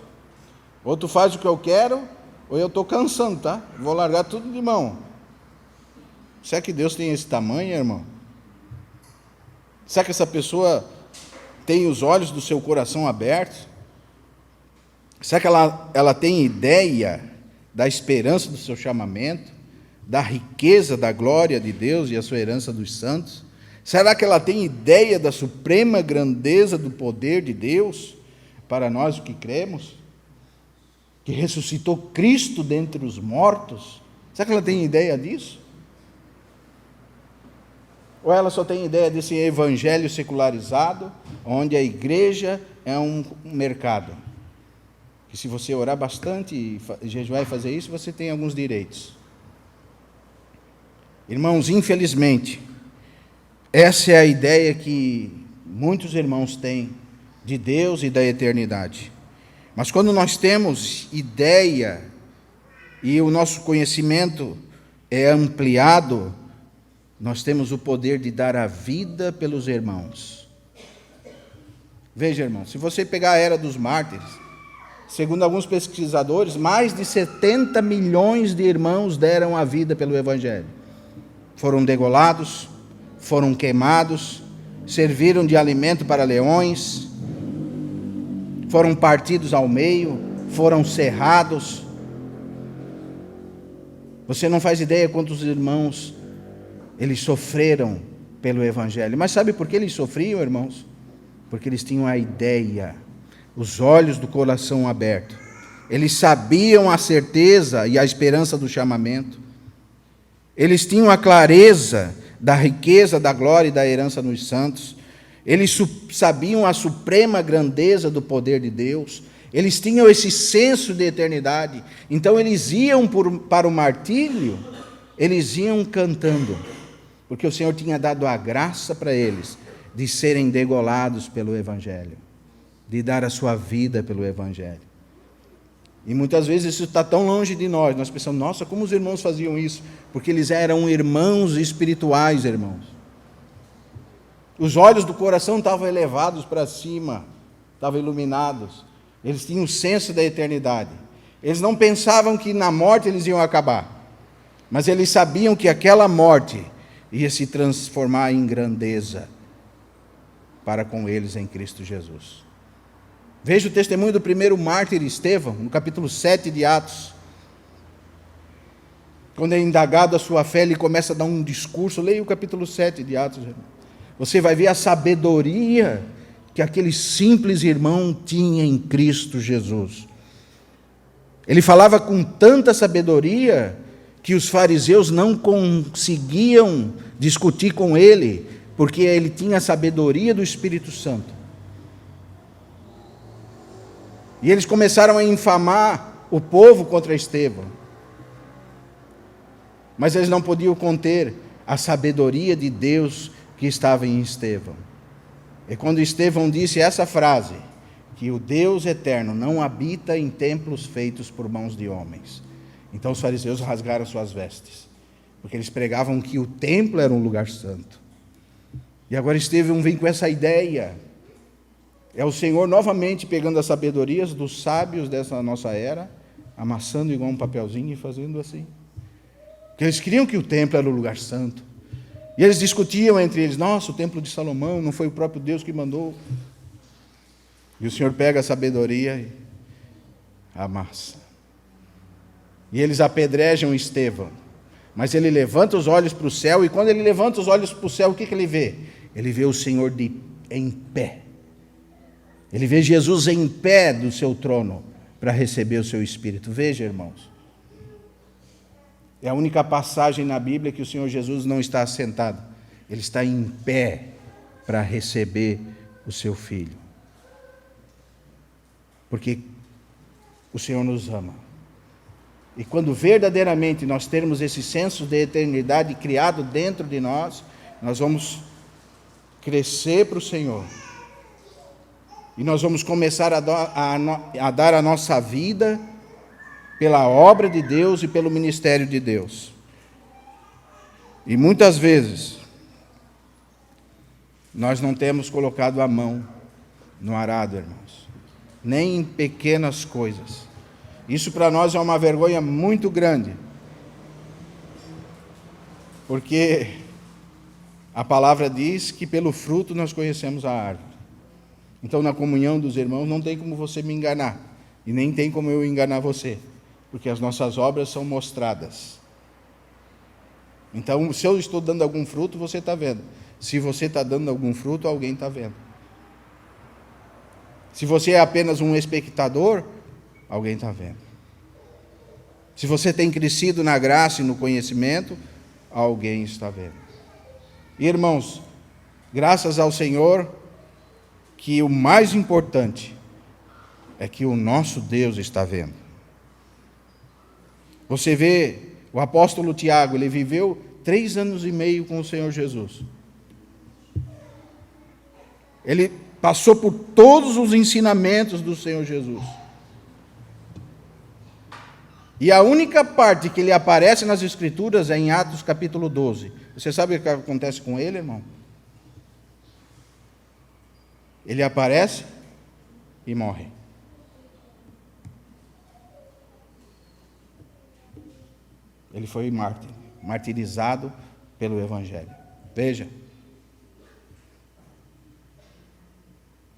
ou tu faz o que eu quero, ou eu estou cansando, tá? Vou largar tudo de mão. Será que Deus tem esse tamanho, irmão? Será que essa pessoa tem os olhos do seu coração abertos? Será que ela tem ideia da esperança do seu chamamento, da riqueza da glória de Deus e a sua herança dos santos? Será que ela tem ideia da suprema grandeza do poder de Deus para nós que cremos? Que ressuscitou Cristo dentre os mortos? Será que ela tem ideia disso? Ou ela só tem ideia desse evangelho secularizado, onde a igreja é um mercado? Que se você orar bastante e jejuar e fazer isso, você tem alguns direitos. Irmãos, infelizmente, essa é a ideia que muitos irmãos têm de Deus e da eternidade. Mas quando nós temos ideia e o nosso conhecimento é ampliado, nós temos o poder de dar a vida pelos irmãos. Veja, irmão, se você pegar a era dos mártires, segundo alguns pesquisadores, mais de 70 milhões de irmãos deram a vida pelo Evangelho. Foram degolados, foram queimados, serviram de alimento para leões, foram partidos ao meio, foram cerrados. Você não faz ideia quantos irmãos eles sofreram pelo Evangelho. Mas sabe por que eles sofriam, irmãos? Porque eles tinham a ideia, os olhos do coração aberto. Eles sabiam a certeza e a esperança do chamamento. Eles tinham a clareza da riqueza, da glória e da herança nos santos. Eles sabiam a suprema grandeza do poder de Deus. Eles tinham esse senso de eternidade. Então eles iam para o martírio, eles iam cantando, porque o Senhor tinha dado a graça para eles de serem degolados pelo Evangelho, de dar a sua vida pelo Evangelho. E muitas vezes isso está tão longe de nós, nós pensamos: nossa, como os irmãos faziam isso? Porque eles eram irmãos espirituais, irmãos. Os olhos do coração estavam elevados para cima, estavam iluminados. Eles tinham o senso da eternidade. Eles não pensavam que na morte eles iam acabar, mas eles sabiam que aquela morte ia se transformar em grandeza para com eles em Cristo Jesus. Veja o testemunho do primeiro mártir Estevão, no capítulo 7 de Atos. Quando é indagado a sua fé, ele começa a dar um discurso. Leia o capítulo 7 de Atos. Você vai ver a sabedoria que aquele simples irmão tinha em Cristo Jesus. Ele falava com tanta sabedoria que os fariseus não conseguiam discutir com ele, porque ele tinha a sabedoria do Espírito Santo. E eles começaram a infamar o povo contra Estevão. Mas eles não podiam conter a sabedoria de Deus que estava em Estevão. E quando Estevão disse essa frase, que o Deus eterno não habita em templos feitos por mãos de homens, então os fariseus rasgaram suas vestes, porque eles pregavam que o templo era um lugar santo. E agora Estevão vem com essa ideia. É o Senhor novamente pegando as sabedorias dos sábios dessa nossa era, amassando igual um papelzinho e fazendo assim. Porque eles queriam que o templo era o lugar santo. E eles discutiam entre eles: nossa, o templo de Salomão não foi o próprio Deus que mandou? E o Senhor pega a sabedoria e amassa. E eles apedrejam Estevão. Mas ele levanta os olhos para o céu, e quando ele levanta os olhos para o céu, o que ele vê? Ele vê o Senhor em pé. Ele vê Jesus em pé do seu trono para receber o seu Espírito. Veja, irmãos, é a única passagem na Bíblia que o Senhor Jesus não está assentado. Ele está em pé para receber o seu Filho. Porque o Senhor nos ama. E quando verdadeiramente nós termos esse senso de eternidade criado dentro de nós, nós vamos crescer para o Senhor. E nós vamos começar a dar a nossa vida pela obra de Deus e pelo ministério de Deus. E muitas vezes, nós não temos colocado a mão no arado, irmãos, nem em pequenas coisas. Isso para nós é uma vergonha muito grande, porque a palavra diz que pelo fruto nós conhecemos a árvore. Então, na comunhão dos irmãos, não tem como você me enganar, e nem tem como eu enganar você, porque as nossas obras são mostradas. Então, se eu estou dando algum fruto, você está vendo. Se você está dando algum fruto, alguém está vendo. Se você é apenas um espectador, alguém está vendo. Se você tem crescido na graça e no conhecimento, alguém está vendo. Irmãos, graças ao Senhor, que o mais importante é que o nosso Deus está vendo. Você vê, o apóstolo Tiago, ele viveu 3 anos e meio com o Senhor Jesus. Ele passou por todos os ensinamentos do Senhor Jesus. E a única parte que ele aparece nas Escrituras é em Atos capítulo 12. Você sabe o que acontece com ele, irmão? Ele aparece e morre. Ele foi martirizado pelo Evangelho. Veja.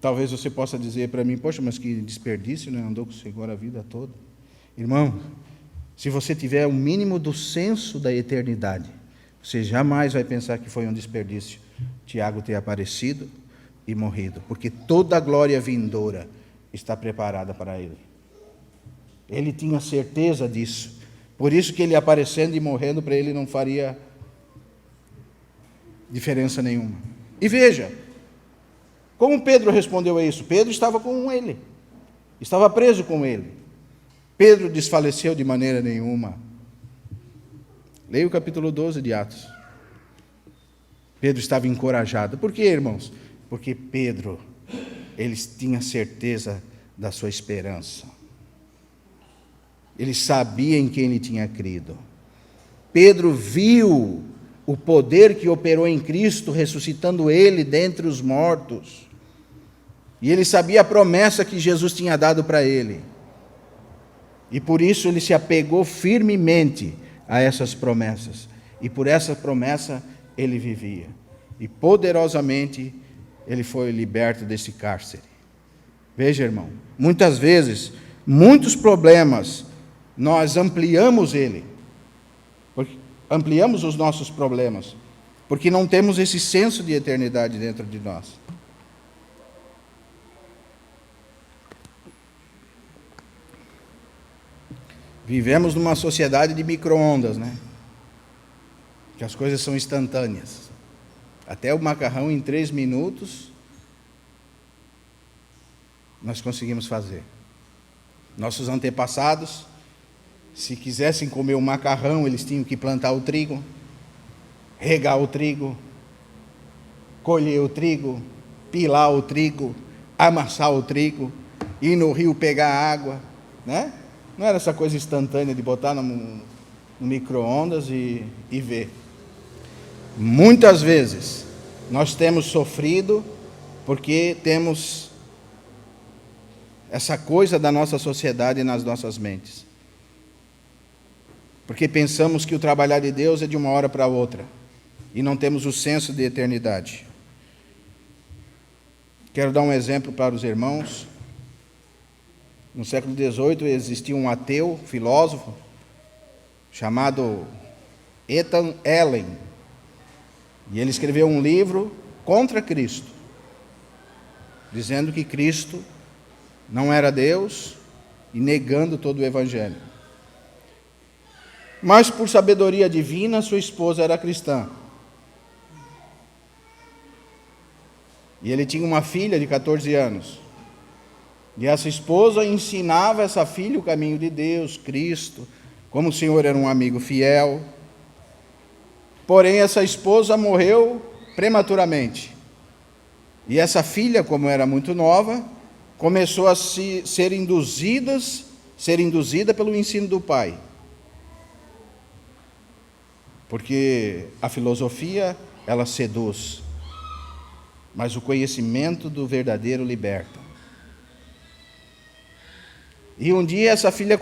Talvez você possa dizer para mim: poxa, mas que desperdício, né? Andou com o Senhor a vida toda. Irmão, se você tiver o mínimo do senso da eternidade, você jamais vai pensar que foi um desperdício Tiago ter aparecido e morrido, porque toda a glória vindoura está preparada para ele. Ele tinha certeza disso. Por isso que ele aparecendo e morrendo para ele não faria diferença nenhuma. E veja, como Pedro respondeu a isso? Pedro estava com ele, estava preso com ele. Pedro desfaleceu de maneira nenhuma. Leia o capítulo 12 de Atos. Pedro estava encorajado. Por quê, irmãos? Porque Pedro, ele tinha certeza da sua esperança. Ele sabia em quem ele tinha crido. Pedro viu o poder que operou em Cristo, ressuscitando ele dentre os mortos. E ele sabia a promessa que Jesus tinha dado para ele. E por isso ele se apegou firmemente a essas promessas. E por essa promessa ele vivia. E poderosamente ele foi liberto desse cárcere. Veja, irmão, muitas vezes, muitos problemas, nós ampliamos ampliamos os nossos problemas, porque não temos esse senso de eternidade dentro de nós. Vivemos numa sociedade de micro-ondas, né? Que as coisas são instantâneas. Até o macarrão em 3 minutos nós conseguimos fazer. Nossos antepassados, se quisessem comer o macarrão, eles tinham que plantar o trigo, regar o trigo, colher o trigo, pilar o trigo, amassar o trigo, ir no rio pegar água, né? Não era essa coisa instantânea de botar no micro-ondas e ver. Muitas vezes nós temos sofrido porque temos essa coisa da nossa sociedade nas nossas mentes. Porque pensamos que o trabalhar de Deus é de uma hora para outra. e não temos o senso de eternidade. Quero dar um exemplo para os irmãos. No século XVIII existia um ateu, filósofo, chamado Ethan Allen. E ele escreveu um livro contra Cristo, dizendo que Cristo não era Deus e negando todo o Evangelho. Mas, por sabedoria divina, sua esposa era cristã. E ele tinha uma filha de 14 anos. E essa esposa ensinava essa filha o caminho de Deus, Cristo, como o Senhor era um amigo fiel. Porém, essa esposa morreu prematuramente. E essa filha, como era muito nova, começou a ser induzida pelo ensino do pai. Porque a filosofia, ela seduz, mas o conhecimento do verdadeiro liberta. E um dia essa filha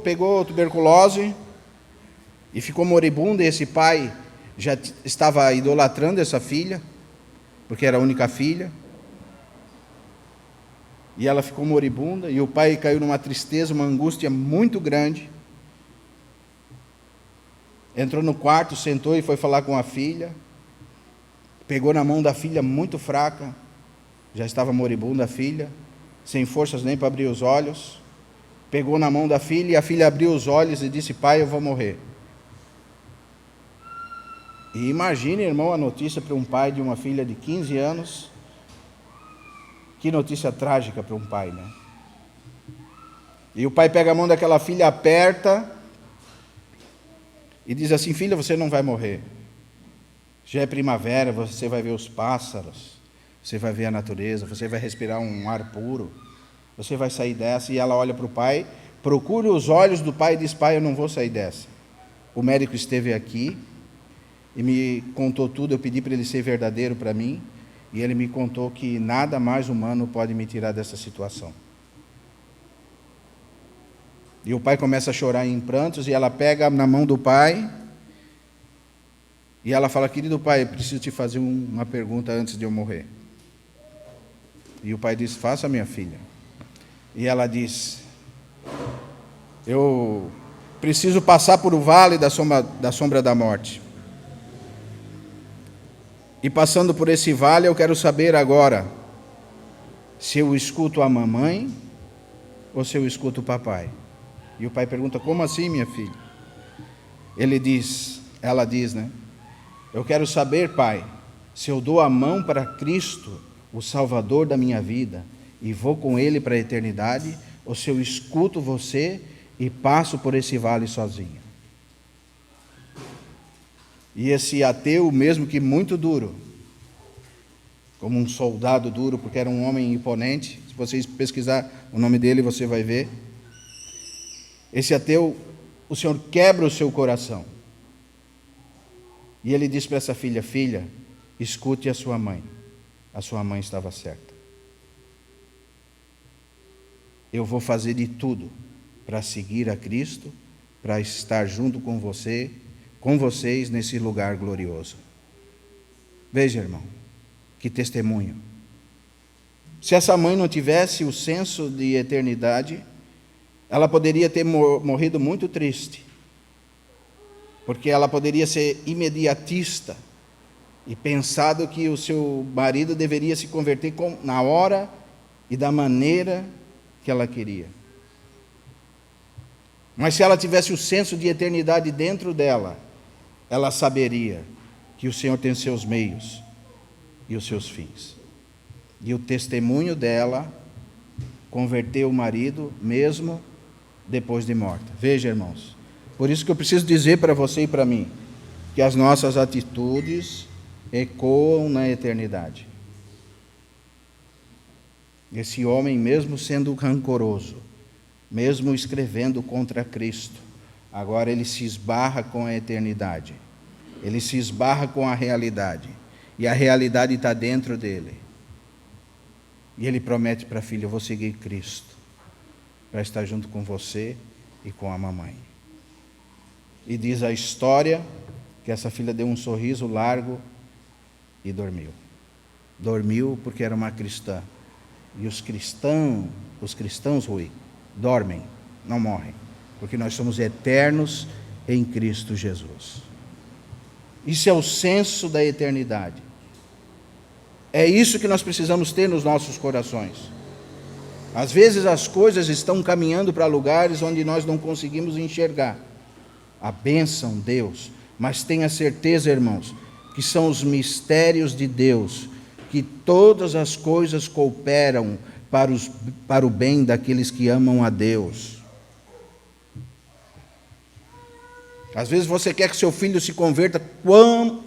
pegou tuberculose e ficou moribunda, e esse pai já estava idolatrando essa filha, porque era a única filha. E ela ficou moribunda, e o pai caiu numa tristeza, uma angústia muito grande. Entrou no quarto, sentou e foi falar com a filha. Pegou na mão da filha muito fraca, já estava moribunda a filha, sem forças nem para abrir os olhos. Pegou na mão da filha, e a filha abriu os olhos e disse: pai, eu vou morrer. E imagine, irmão, a notícia para um pai de uma filha de 15 anos. Que notícia trágica para um pai, né? E o pai pega a mão daquela filha, aperta e diz assim: filha, você não vai morrer. Já é primavera, você vai ver os pássaros, você vai ver a natureza, você vai respirar um ar puro, você vai sair dessa. E ela olha para o pai, procura os olhos do pai e diz: pai, eu não vou sair dessa. O médico esteve aqui e me contou tudo, eu pedi para ele ser verdadeiro para mim, e ele me contou que nada mais humano pode me tirar dessa situação. E o pai começa a chorar em prantos, e ela pega na mão do pai, e ela fala: querido pai, eu preciso te fazer uma pergunta antes de eu morrer. E o pai diz: faça, minha filha. E ela diz: eu preciso passar por o vale da sombra da morte. E passando por esse vale, eu quero saber agora se eu escuto a mamãe ou se eu escuto o papai. E o pai pergunta: como assim, minha filha? Ela diz, né? Eu quero saber, pai, se eu dou a mão para Cristo, o Salvador da minha vida, e vou com Ele para a eternidade, ou se eu escuto você e passo por esse vale sozinho. E esse ateu, mesmo que muito duro, como um soldado duro, porque era um homem imponente, se vocês pesquisar o nome dele, você vai ver. Esse ateu, o Senhor quebra o seu coração. E ele diz para essa filha: filha, escute a sua mãe. A sua mãe estava certa. Eu vou fazer de tudo para seguir a Cristo, para estar junto com vocês nesse lugar glorioso. Veja, irmão, que testemunho. Se essa mãe não tivesse o senso de eternidade, ela poderia ter morrido muito triste, porque ela poderia ser imediatista e pensado que o seu marido deveria se converter na hora e da maneira que ela queria. Mas se ela tivesse o senso de eternidade dentro dela, ela saberia que o Senhor tem os seus meios e os seus fins. E o testemunho dela converteu o marido mesmo depois de morta. Veja, irmãos, por isso que eu preciso dizer para você e para mim, que as nossas atitudes ecoam na eternidade. Esse homem, mesmo sendo rancoroso, mesmo escrevendo contra Cristo, agora ele se esbarra com a eternidade. Ele se esbarra com a realidade. E a realidade está dentro dele. E ele promete para a filha: eu vou seguir Cristo, para estar junto com você e com a mamãe. E diz a história que essa filha deu um sorriso largo e dormiu. Dormiu porque era uma cristã. E os cristãos, Rui, dormem, não morrem, porque nós somos eternos em Cristo Jesus. Isso é o senso da eternidade. É isso que nós precisamos ter nos nossos corações. Às vezes as coisas estão caminhando para lugares onde nós não conseguimos enxergar a bênção de Deus, mas tenha certeza, irmãos, que são os mistérios de Deus, que todas as coisas cooperam para o bem daqueles que amam a Deus. Às vezes você quer que seu filho se converta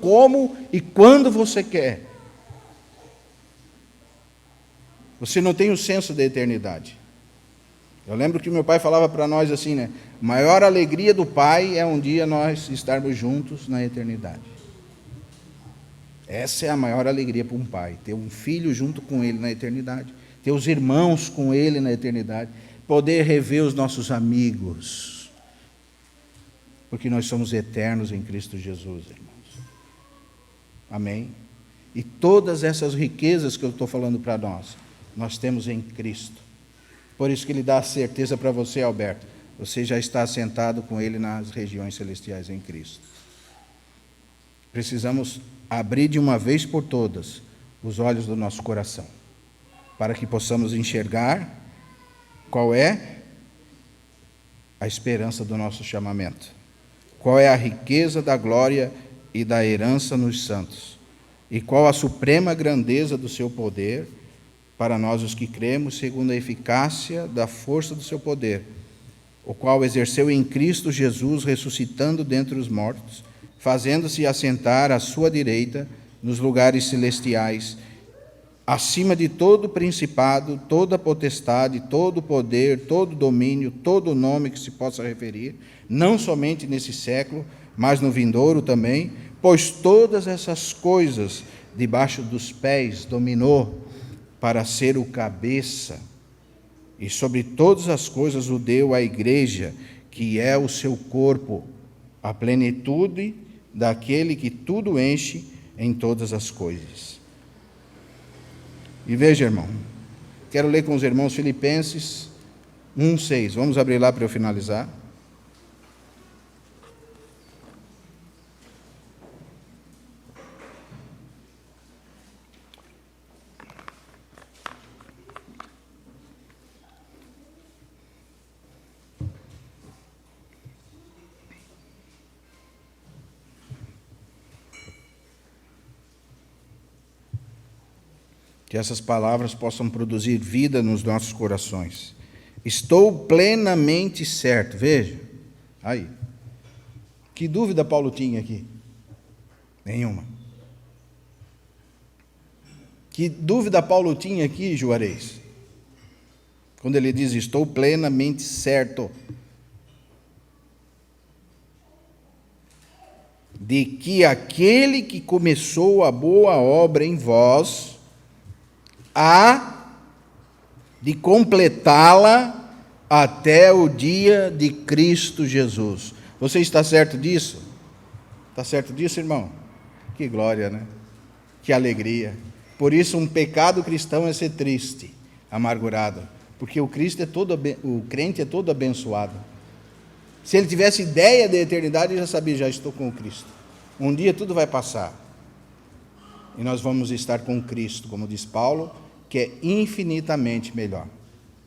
como e quando você quer. Você não tem o senso da eternidade. Eu lembro que meu pai falava para nós assim, né? A maior alegria do pai é um dia nós estarmos juntos na eternidade. Essa é a maior alegria para um pai, ter um filho junto com ele na eternidade, ter os irmãos com ele na eternidade, poder rever os nossos amigos, porque nós somos eternos em Cristo Jesus, irmãos. Amém? E todas essas riquezas que eu estou falando para nós temos em Cristo. Por isso que Ele dá a certeza para você, Alberto, você já está assentado com Ele nas regiões celestiais em Cristo. Precisamos abrir de uma vez por todas os olhos do nosso coração, para que possamos enxergar qual é a esperança do nosso chamamento, qual é a riqueza da glória e da herança nos santos, e qual a suprema grandeza do seu poder para nós os que cremos, segundo a eficácia da força do seu poder, o qual exerceu em Cristo Jesus, ressuscitando dentre os mortos, fazendo-se assentar à sua direita nos lugares celestiais, acima de todo principado, toda potestade, todo poder, todo domínio, todo nome que se possa referir, não somente nesse século, mas no vindouro também, pois todas essas coisas debaixo dos pés dominou, para ser o cabeça, e sobre todas as coisas o deu à igreja, que é o seu corpo, a plenitude daquele que tudo enche em todas as coisas. E veja, irmão, quero ler com os irmãos Filipenses 1:6. Vamos abrir lá para eu finalizar. Que essas palavras possam produzir vida nos nossos corações. Estou plenamente certo. Veja, aí. Que dúvida Paulo tinha aqui? Nenhuma. Que dúvida Paulo tinha aqui, Juarez? Quando ele diz, estou plenamente certo de que aquele que começou a boa obra em vós há de completá-la até o dia de Cristo Jesus. Você está certo disso? Está certo disso, irmão? Que glória, né? Que alegria. Por isso, um pecado cristão é ser triste, amargurado, porque o crente é todo abençoado. Se ele tivesse ideia da eternidade, ele já sabia, já estou com o Cristo. Um dia tudo vai passar. E nós vamos estar com Cristo, como diz Paulo, que é infinitamente melhor.